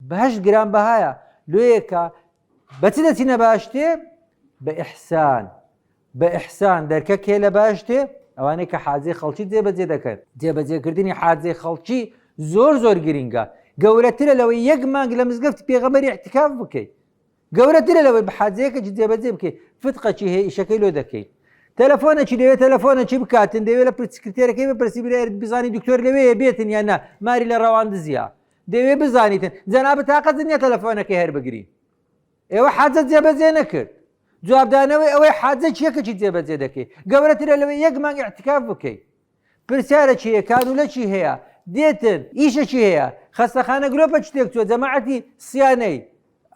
بەهشت گران بەهایە لێیەکە بەچدەچینە باشتێ بە ئیحسان دەرکە کێ لە باشتێ ئەوانەی کە حاجەی خەڵکی جێبەجێ دەکەن جێبەجێکردنی حاجەی خەڵکی زۆر گرینگە گەورەترە لەوەی یەک مانگ لە مزگەفتی پێغەمبەری اعتیکاف بکەیت گەورەترە لەوەی بە حاجەیەکە جێبەجێ بکەیت فتقەکی هەیە ئیشەکەی لۆ دەکەیت تەلەفۆنێکی دەوێت تەلەفۆنێکی بکاتن دەوێت لە سکرتێرەکەی بپرسی بزانی دکتۆر لەوەیە بێتن یان نا ماری لە ڕەواندزیە دەوێت بزانیتن جەنابەت تاقەت نییە تەلەفۆنەکەی هەر بگری ئێوە حاجەت جێبەجێ نەکرد جوابدانەوەی ئەوەی حاجە چیەکەی جێبەجێ دەکەیت گەورەترە لەوەی یەک مانگ اعتیکاف بکەیت پرسیارە چیە کانولەکی هەیە دێتن ئیشەکی هەیە خەستەخانە گرۆپە شتێک چوە جەماعەتی سیانەی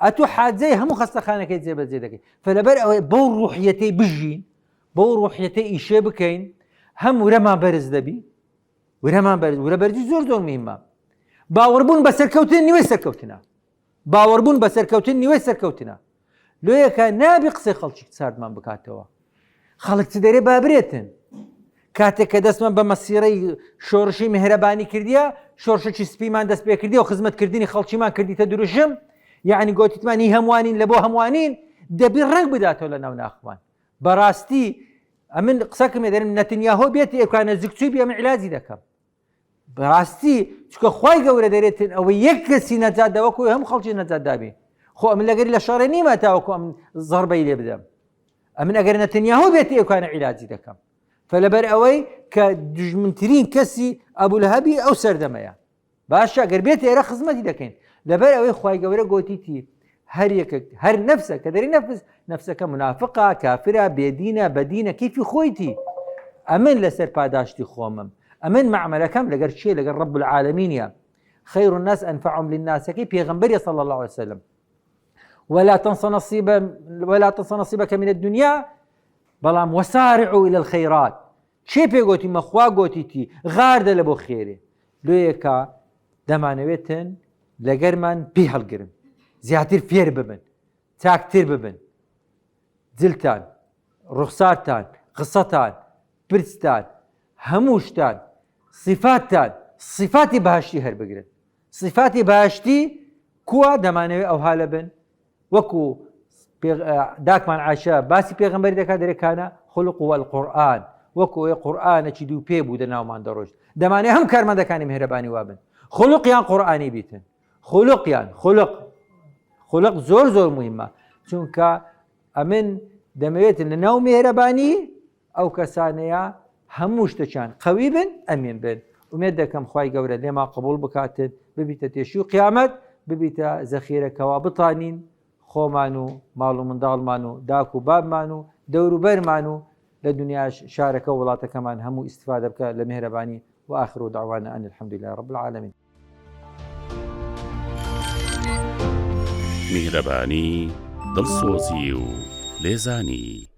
ئەتوو حاجەی هەموو خەستەخانەکەی جێبەجێ دەکەیت فلەبەر ئەوەی بەو ڕوحیەتەی بژین بەو ڕوحیەتەی ئیشێ بکەین هەم ورەمان بەرز دەبی ورە بەرزی زۆر مهمە باوەڕبوون بە سەرکەوتن نیوەی سەرکەوتنە باوەڕبوون بە سەرکەوتن نیوەی سەرکەوتنە لۆیەکە نابی قسەی خەڵکی ساردمان بکاتەوە خەڵک چ دەرێ بابرێتن کاتێک کە دەستمان بە مەسیرەی شۆڕشی مهرەبانی کردیە شۆڕشی سپیمان دەست پێ کردی و خزمەتکردنی خەڵکیمان کردیتە دروژم یعنی گوتیتمانی هەموانین لە بۆ هەموانین دەبی ڕنگ بداتەوە لە ناو ناخوان بەڕاستی ئەمن قسەکەم دەرم نەتنیاهۆ بێتی ئێکانە زگچووی بێ ئەمە عیلاجی دەکەم بەڕاستی چکە خوای گەورە دەرێتن ئەوە یەک کەسی نەجات دەوەکو هەموو خەڵکی نەجات دابێ خۆ ئەمن لەگەری لە شەڕێ نیمە تاوەکو ئەم زەربەی لێ بدەم ئەمن ئەگەر نەتنیاهۆ بێتی ئێکانە عیلاجی دەکەم فلەبەر ئەوەی کە دژمنترین کەسی ئەبولهەبی ئەو سەردەمەیە باشە ئەگەر بێت ئێرە خزمەتی دەکەین لەبەر ئەوەی خوای گەورە گوتیتی هەر یەکێک هەر نەفسە کە دەری نەفسەکە منافقە کافرە بێدینە بەدینە کیفی خۆیتی ئەمن لەسەر پاداشتی خۆمم ئەمن معاملەکەم لەگەر چیە لەگەر ڕەب العالەمینە خير الناس أنفعهم للناسەکەی پێغەمبەری صلى الله عليه وسلم ولا تنس نصيبك من الدنيا بەڵام وسارعوا إلى الخيرات چێ پێگوتی مەخوا گوتیتی غاردە لە بۆ خێرێ لۆیەکە دەمانەوێتن لەگەرمان پێی هەڵگرن زیاتر فێر ببن چاکتر ببن جلتان ڕوخسارتان قسەتان پرستان هەموو شتان صفاتتان صفاتی باشتی هەر بگرن صفاتی باشتی کووە دەمانەوێت ئەو هالە بن وەکو داکمان عایشە باسی پێغەمبەری دەکات دەرێکانە خلق والقورآن وەکو قورآنێکی دوو پێ بوو ناومان دەڕۆژت دەمانێت هەم کارمەندەکانی میهرەبانی وابن خلقیان قورآنی بیتن خلق زۆر مهمە چونکە ئەمن دەمەوێتن لە ناو میهرەبانی ئەو کەسانەیە هەموو شتەکان قەوی بن ئەمین بن ئومێد دەکەم خوای گەورە لێما قبول بکاتن ببیتە تێشی و قیامەت ببیتە زەخیرەکەوا بتانین خۆمان و ماڵ و منداڵمان و داک و بابمان و دەور و بەرمان و لە دنیاش شارەکە و وڵاتەکەمان هەموو ئیستیفادە بکە لە میهرەبانی وآخر دعوانا أن الحمد لله رب العالمين. میهرەبانی دڵسۆزی و لێزانی